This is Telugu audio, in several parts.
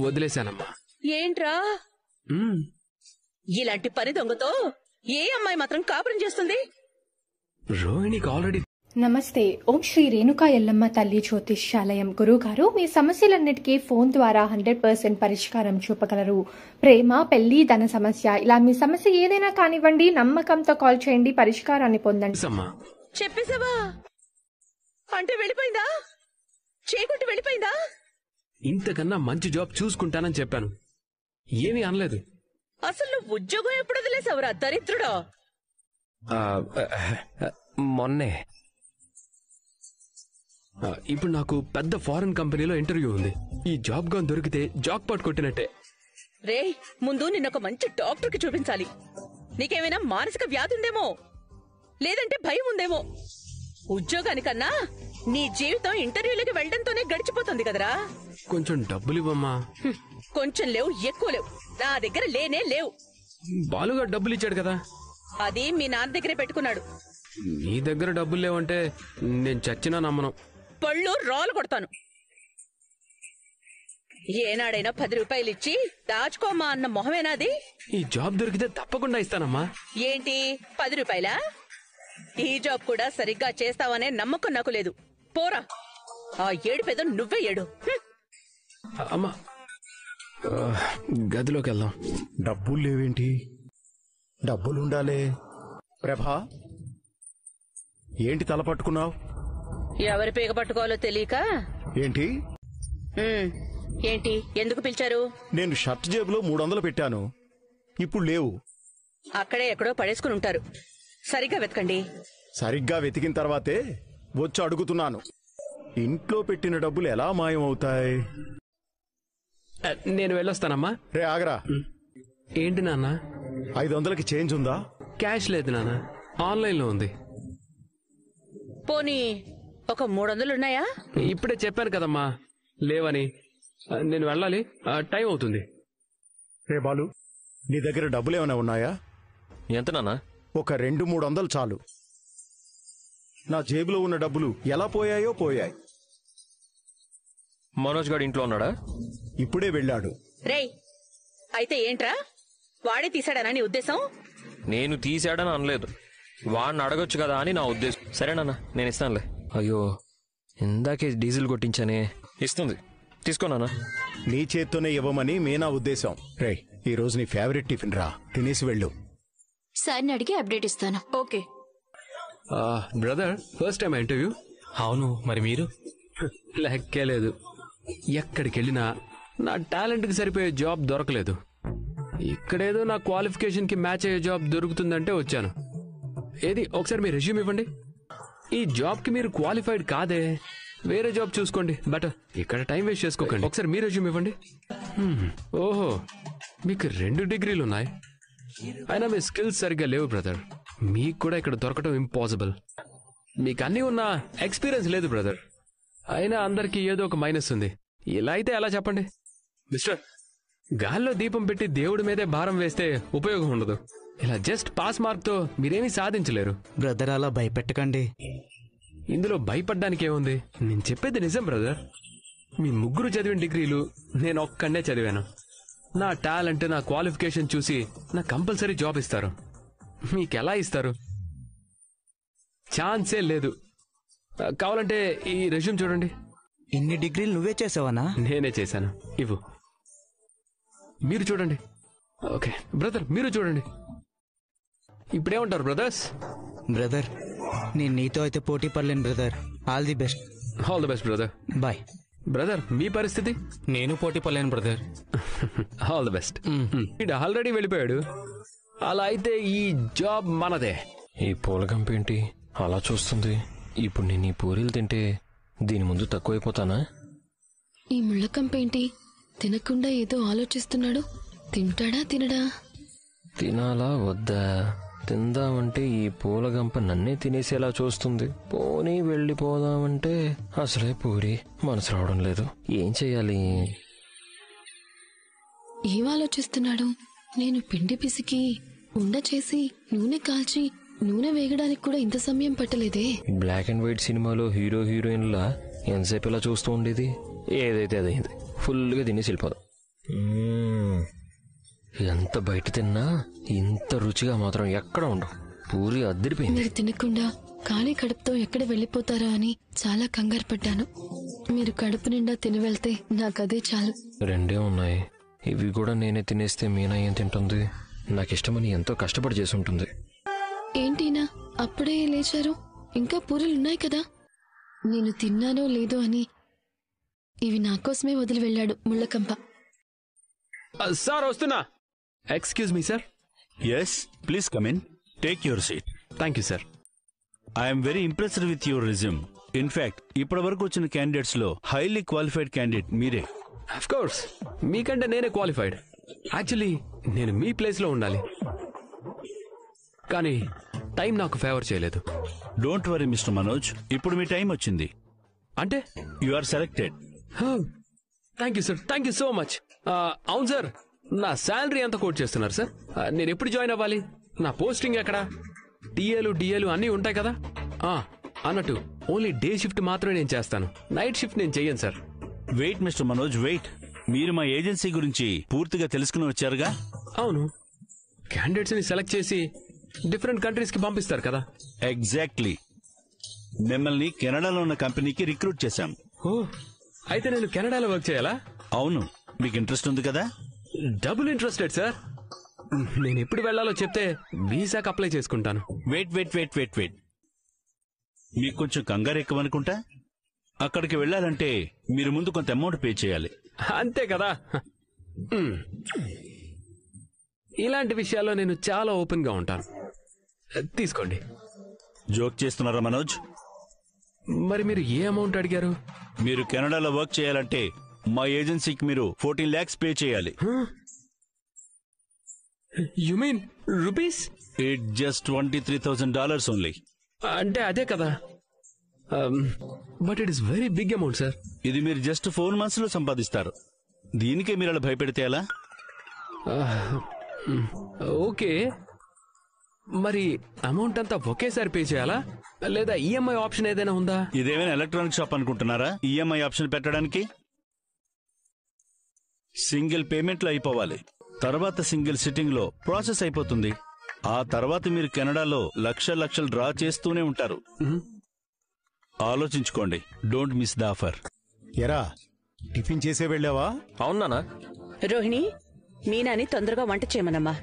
వదిలేశానమ్మా. ఏంట్రా ఇలాంటి పని దొంగతో ఏ అమ్మాయి మాత్రం కాపురం చేస్తుంది? రోహిణికి ఆల్రెడీ. నమస్తే. ఓం శ్రీ రేణుకా ఎల్లమ్మ తల్లి జ్యోతిష్యాలయం. గురుగారు, మీ సమస్యలన్నిటికీ ఫోన్ ద్వారా 100% పరిష్కారం చూపగలరు. ప్రేమ, పెళ్లి, ధన సమస్య, ఇలా మీ సమస్య ఏదైనా కానివ్వండి, నమ్మకంతో కాల్ చేయండి, పరిష్కారాన్ని పొందండి. చెప్పేసావా? అంటే వెళ్ళిపోయిందా? చేకొట్టి వెళ్ళిపోయిందా? ఇంతకన్నా మంచి జాబ్ చూసుకుంటానని చెప్పాను, ఏమీ అనలేదు. అసలు నువ్వు ఉద్యోగం ఎప్పుడు వదిలేసావురా దరిద్రుడా? మొన్నే. ఇప్పుడు నాకు పెద్ద ఫారెన్ కంపెనీలో ఇంటర్వ్యూ ఉంది. ఈ జాబ్ గా దొరికితే జాబ్ పాట్ కొట్టినట్టే. రే, ముందు నిన్నొక మంచి డాక్టర్ కి చూపించాలి. నీకేమైనా మానసిక వ్యాధి ఉందేమో, లేదంటే భయం ఉందేమో. ఉద్యోగానికన్నా నీ జీవితం ఇంటర్వ్యూలకి వెళ్లడంతోనే గడిచిపోతుంది కదరా. కొంచెం డబ్బులు ఇవ్వమ్మా. కొంచెం లేవు, ఎక్కువ లేవు. నా దగ్గర లేనే లేవు. బాలుగా డబ్బులు ఇచ్చాడు కదా. అది మీ నాన్న దగ్గరే పెట్టుకున్నాడు. నీ దగ్గర డబ్బులు లేవంటే నేను చచ్చినా నమ్మను. పళ్ళు రాలు కొడతాను. ఏనాడైనా 10 రూపాయలు ఇచ్చి దాచుకోమ్మా అన్న మొహమేనాది? ఈ జాబ్ దొరికితే తప్పకుండా ఇస్తానమ్మా. ఏంటి 10 రూపాయలా? ఈ జాబ్ కూడా సరిగ్గా చేస్తావనే నమ్మకం నాకు లేదు. పోరా, ఆ ఏడుపేదో నువ్వే ఏడు. అమ్మా, గదిలోకి వెళ్దాం. డబ్బులు లేవేంటి? డబ్బులుండాలే. ప్రభా, ఏంటి తల పట్టుకున్నావు? ఎవరి పీక పట్టుకోవాలో తెలియక. ఏంటి ఏంటి ఎందుకు పిలిచారు? నేను షర్ట్ జేబులో 300 పెట్టాను, ఇప్పుడు లేవు. అక్కడే ఎక్కడో పడేసుకుని ఉంటారు. సరిగ్గా వెతకండి. సరిగ్గా వెతికిన తర్వాతే వచ్చి అడుగుతున్నాను. ఇంట్లో పెట్టిన డబ్బులు ఎలా మాయం అవుతాయి? నేను వెళ్ళొస్తానమ్మా. రే ఆగరా. ఏంటి నాన్న? 500కి చేంజ్ ఉందా? క్యాష్ లేదు నాన్న, ఆన్లైన్ లో ఉంది. పోనీ ఒక 300 ఉన్నాయా? ఇప్పుడే చెప్పాను కదమ్మా లేవని. నేను వెళ్ళాలి, టైం అవుతుంది. రే బాలు, నీ దగ్గర డబ్బులు ఏమైనా ఉన్నాయా? ఎంత నాన్న? ఒక 200-300 చాలు. నా జేబులో ఉన్న డబ్బులు ఎలా పోయాయో పోయాయి. మనోజ్ గారు ఇంట్లో ఉన్నాడా? ఇప్పుడే వెళ్ళాడు. రేయ్, అయితే ఏంట్రా, వాడే తీసాడనా నీ ఉద్దేశం? నేను తీసాడని అనలేదు, వాడిని అడగొచ్చు కదా అని నా ఉద్దేశం. సరేనన్నా, నేను ఇస్తానులే. అయ్యో, ఇందాకే డీజిల్ కొట్టించానే. ఇస్తుంది, తీసుకోనా? నీ చేత్తోనే ఇవ్వమని మీనా ఉద్దేశం. రే, ఈ రోజు నీ ఫేవరెట్ టిఫిన్ రా, తినేసి వెళ్ళు. సార్ని అడిగి అప్డేట్ ఇస్తాను. Okay brother, first time interview? అవును, మరి మీరు? లెక్కే లేదు. ఎక్కడికి వెళ్ళినా నా టాలెంట్కి సరిపోయే జాబ్ దొరకలేదు. ఇక్కడేదో నా క్వాలిఫికేషన్ కి మ్యాచ్ అయ్యే జాబ్ దొరుకుతుందంటే వచ్చాను. ఏది ఒకసారి మీ రెజ్యూమ్ ఇవ్వండి. ఈ జాబ్ కి మీరు క్వాలిఫైడ్ కాదే, వేరే జాబ్ చూసుకోండి. బట్ ఇక్కడ టైం వేస్ట్ చేసుకోకండి. ఒకసారి మీ రెజ్యూమ్ ఇవ్వండి. ఓహో, మీకు 2 డిగ్రీలు ఉన్నాయి. అయినా మీ స్కిల్స్ సరిగ్గా లేవు బ్రదర్. మీకు కూడా ఇక్కడ దొరకడం ఇంపాసిబుల్. మీకు అన్నీ ఉన్న ఎక్స్పీరియన్స్ లేదు బ్రదర్. అయినా అందరికీ ఏదో ఒక మైనస్ ఉంది. ఇలా అయితే ఎలా చెప్పండి మిస్టర్? గాల్లో దీపం పెట్టి దేవుడి మీదే భారం వేస్తే ఉపయోగం ఉండదు. ఇలా జస్ట్ పాస్ మార్క్ తో మీరేమీ సాధించలేరు. బ్రదర్, అలా భయపెట్టకండి. ఇందులో భయపడ్డానికి ఏముంది? నేను చెప్పేది నిజం బ్రదర్. మీ ముగ్గురు చదివిన డిగ్రీలు నేను ఒక్కడే చదివాను. నా టాలెంట్, నా క్వాలిఫికేషన్ చూసి నాకు కంపల్సరీ జాబ్ ఇస్తారు. మీకెలా ఇస్తారు? ఛాన్సే లేదు. కావాలంటే ఈ రెజ్యూమ్ చూడండి. ఇన్ని డిగ్రీలు నువ్వే చేసావనా? నేనే చేశాను. ఇవ్వు, మీరు చూడండి. ఓకే బ్రదర్, మీరు చూడండి. ఇప్పుడేమంటారు బ్రదర్స్? బ్రదర్, నేను నీతో అయితే పోటీ పడలేను brother. All the best. All the best brother. Bye. Brother, మీ పరిస్థితి? నేను పోటీ పడలేను brother. All the best. Already వెళ్ళిపోయాడు. అలా అయితే ఈ జాబ్ మనదే. ఈ పూల గంప ఏంటి అలా చూస్తుంది? ఇప్పుడు నేను ఈ పూరీలు తింటే దీని ముందు తక్కువైపోతానా? ఈ ముళ్ళకంపేంటి తినకుండా ఏదో ఆలోచిస్తున్నాడు. తింటాడా తినడా? తినాలా వద్దా? తిందామంటే ఈ పూలగంప నన్నే తినేసేలా చూస్తుంది. పోనీ వెళ్ళిపోదామంటే అసలే పూరి మనసు రావడం లేదు. ఏం చెయ్యాలి? ఏం ఆలోచిస్తున్నాడు? నేను పిండి పిసికి ఉండ చేసి నూనె కాల్చి నూనె వేగడానికి కూడా ఇంత సమయం పట్టలేదే. బ్లాక్ అండ్ వైట్ సినిమాలో హీరో హీరోయిన్లా ఎంతసేపు ఇలా చూస్తూ ఉండేది. ఏదైతే అదైంది. ఫుల్గా తినేసి వెళ్ళిపోదాం. ఎంత బయట తిన్నా ఇంత రుచిగా మాత్రం ఎక్కడ ఉండవు. పూరి అద్దరిపోయింది. మీరు తినకుండా ఖాళీ కడుపుతో ఎక్కడ వెళ్ళిపోతారా అని చాలా కంగారు పడ్డాను. మీరు కడుపు నిండా తిని వెళ్తే నాకదే చాలు. రెండే ఉన్నాయి, ఇవి కూడా నేనే తినేస్తే మీనా ఏం తింటుంది? నాకిష్టమని ఎంతో కష్టపడి చేసి ఉంటుంది. ఏంటినా అప్పుడే లేచారు? ఇంకా పూరీలున్నాయి కదా. నేను తిన్నానో లేదో అని ఇవి నాకోసమే వదిలి వెళ్ళాడు ముళ్ళకంప. సార్ వస్తున్నా. Excuse me sir. Yes, please come in. Take your seat. Thank you sir. I am very impressed with your resume. In fact, ఇప్పటి వరకు వచ్చిన క్యాండిడేట్స్ లో హైలీ క్వాలిఫైడ్ క్యాండిడేట్ మీరే. అఫ్ కోర్స్, మీకంటే నేనే క్వాలిఫైడ్. యాక్చువల్లీ నేను మీ ప్లేస్లో ఉండాలి, కానీ టైం నాకు ఫేవర్ చేయలేదు. డోంట్ వరీ మిస్టర్ మనోజ్, ఇప్పుడు మీ టైం వచ్చింది. అంటే you are selected. Thank you sir, thank you so much. అవును సార్, నా శాలరీ ఎంత కోట్ చేస్తున్నారు సార్? నేను ఎప్పుడు జాయిన్ అవ్వాలి? నా పోస్టింగ్ ఎక్కడ? డిఏలు అన్నీ ఉంటాయి కదా. అన్నట్టు ఓన్లీ డే షిఫ్ట్ మాత్రమే నేను చేస్తాను, నైట్ షిఫ్ట్ నేను చెయ్యను sir. Wait mister Manoj, wait. మీరు మా ఏజెన్సీ గురించి పూర్తిగా తెలుసుకుని వచ్చారుగా? అవును, క్యాండిడేట్స్ ని సెలెక్ట్ చేసి డిఫరెంట్ కంట్రీస్ కి పంపిస్తారు కదా. ఎగ్జాక్ట్లీ. మిమ్మల్ని కెనడాలో ఉన్న కంపెనీకి రిక్రూట్ చేశాం. ఓ, అయితే నేను కెనడాలో వర్క్ చేయాలా? అవును. మీకు ఇంట్రెస్ట్ ఉంది కదా? Double interested sir. నేను ఎప్పుడు వెళ్లాలో చెప్తే వీసాకి అప్లై చేసుకుంటాను. వెయిట్. మీకు కొంచెం కంగారు ఎక్కువ అనుకుంటా. అక్కడికి వెళ్లాలంటే మీరు ముందు కొంత అమౌంట్ పే చేయాలి. అంతే కదా. ఇలాంటి విషయాల్లో నేను చాలా ఓపెన్ గా ఉంటాను. తీసుకోండి. జోక్ చేస్తున్నారా మనోజ్? మరి మీరు ఏ అమౌంట్ అడిగారు? మీరు కెనడాలో వర్క్ చేయాలంటే మా ఏజెన్సీకి మీరు 14 lakhs పే చేయాలి. You mean rupees? It just $23,000 only. అంటే అదే కదా. But it is very big amount sir. ఇది మీరు జస్ట్ 4 months లో సంపాదిస్తారు. దీనికే మీరు అలా భయపెడితే ఎలా? ఓకే, మరి అమౌంట్ అంతా ఒకేసారి పే చేయాలా, లేదా ఈఎంఐ ఆప్షన్ ఏదైనా ఉందా? ఇదేమైనా ఎలక్ట్రానిక్ షాప్ అనుకుంటున్నారా ఈఎంఐ ఆప్షన్ పెట్టడానికి? సింగిల్ పేమెంట్లో అయిపోవాలి. తర్వాత సింగిల్ సిట్టింగ్ లో ప్రాసెస్ అయిపోతుంది. ఆ తర్వాత మీరు కెనడాలో లక్షలు డ్రా చేస్తూనే ఉంటారు. ఆలోచించుకోండి. Don't miss the offer. ఎరా, టిఫిన్ చేసే వెళ్ళావా? అవునా? రోహిణి, మీనాని తొందరగా వంట చేయమనమ్మా.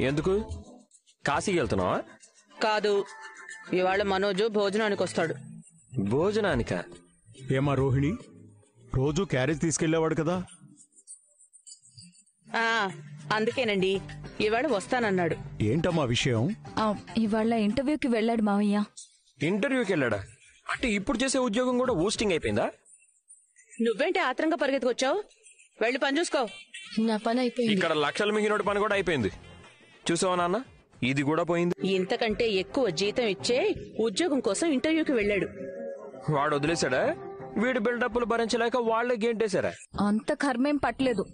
ఎందుకు? కాశీకి వెళ్తున్నావా? కాదు, ఇవాళ మనోజు భోజనానికి వస్తాడు. భోజనానికా? ఏమా రోహిణి, రోజు క్యారేజ్ తీసుకెళ్లేవాడు కదా. అందుకేనండి ఇవాళ వస్తానన్నాడు. ఏంటమ్మా విషయం? ఇవాళ ఇంటర్వ్యూకి వెళ్ళాడు మావయ్య. ఇంటర్వ్యూకి వెళ్ళాడా? అంటే ఇప్పుడు చేసే ఉద్యోగం కూడా ఊస్టింగ్ అయిపోయిందా? నువ్వేంటి ఆత్రంగా పరిగెత్తుకొచ్చావు? వెళ్ళి పని చూసుకో. నా పని అయిపోయింది. ఇక్కడ లక్షల మిగిలినోడి పని కూడా అయిపోయింది. చూసావా నాన్న, ఇది కూడా పోయింది. ఇంతకంటే ఎక్కువ జీతం ఇచ్చే ఉద్యోగం కోసం ఇంటర్వ్యూకి వెళ్ళాడు. వాడు వదిలేశాడా? వీడి బిల్డప్లు భరించలేక వాళ్లే గేంటేశారా? అంత కర్మేం పట్టలేదు.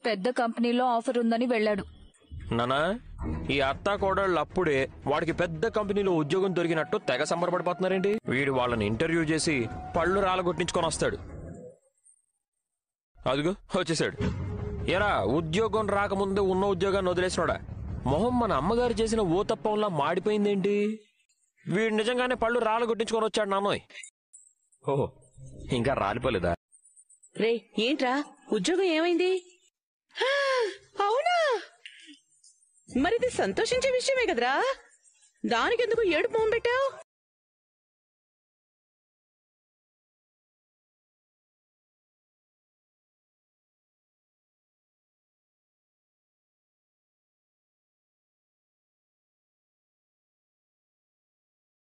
పెద్ద కంపెనీలో ఆఫర్ ఉందని వెళ్ళాడు. నానా, ఈ అత్తా కోడళ్ళు అప్పుడే వాడికి పెద్ద కంపెనీలో ఉద్యోగం దొరికినట్టు తెగ సంబరపడిపోతున్నారేంటి? వీడు వాళ్ళని ఇంటర్వ్యూ చేసి పళ్ళు రాలగొట్టించుకొని వస్తాడు. అదిగో వచ్చేసాడు. ఎరా, ఉద్యోగం రాకముందే ఉన్న ఉద్యోగాన్ని వదిలేసినాడా? మొహం మన అమ్మగారు చేసిన ఓ తప్పంలా మాడిపోయిందేంటి? వీడు నిజంగానే పళ్ళు రాలగొట్టించుకొని వచ్చాడు నాన్నోయ్. ఓహో, ఇంకా రాలిపోలేదా? రే, ఏంట్రా ఉద్యోగం ఏమైంది? అవునా? మరిది సంతోషించే విషయమే కదరా, దానికెందుకు ఏడుపు మొహం పెట్టావు?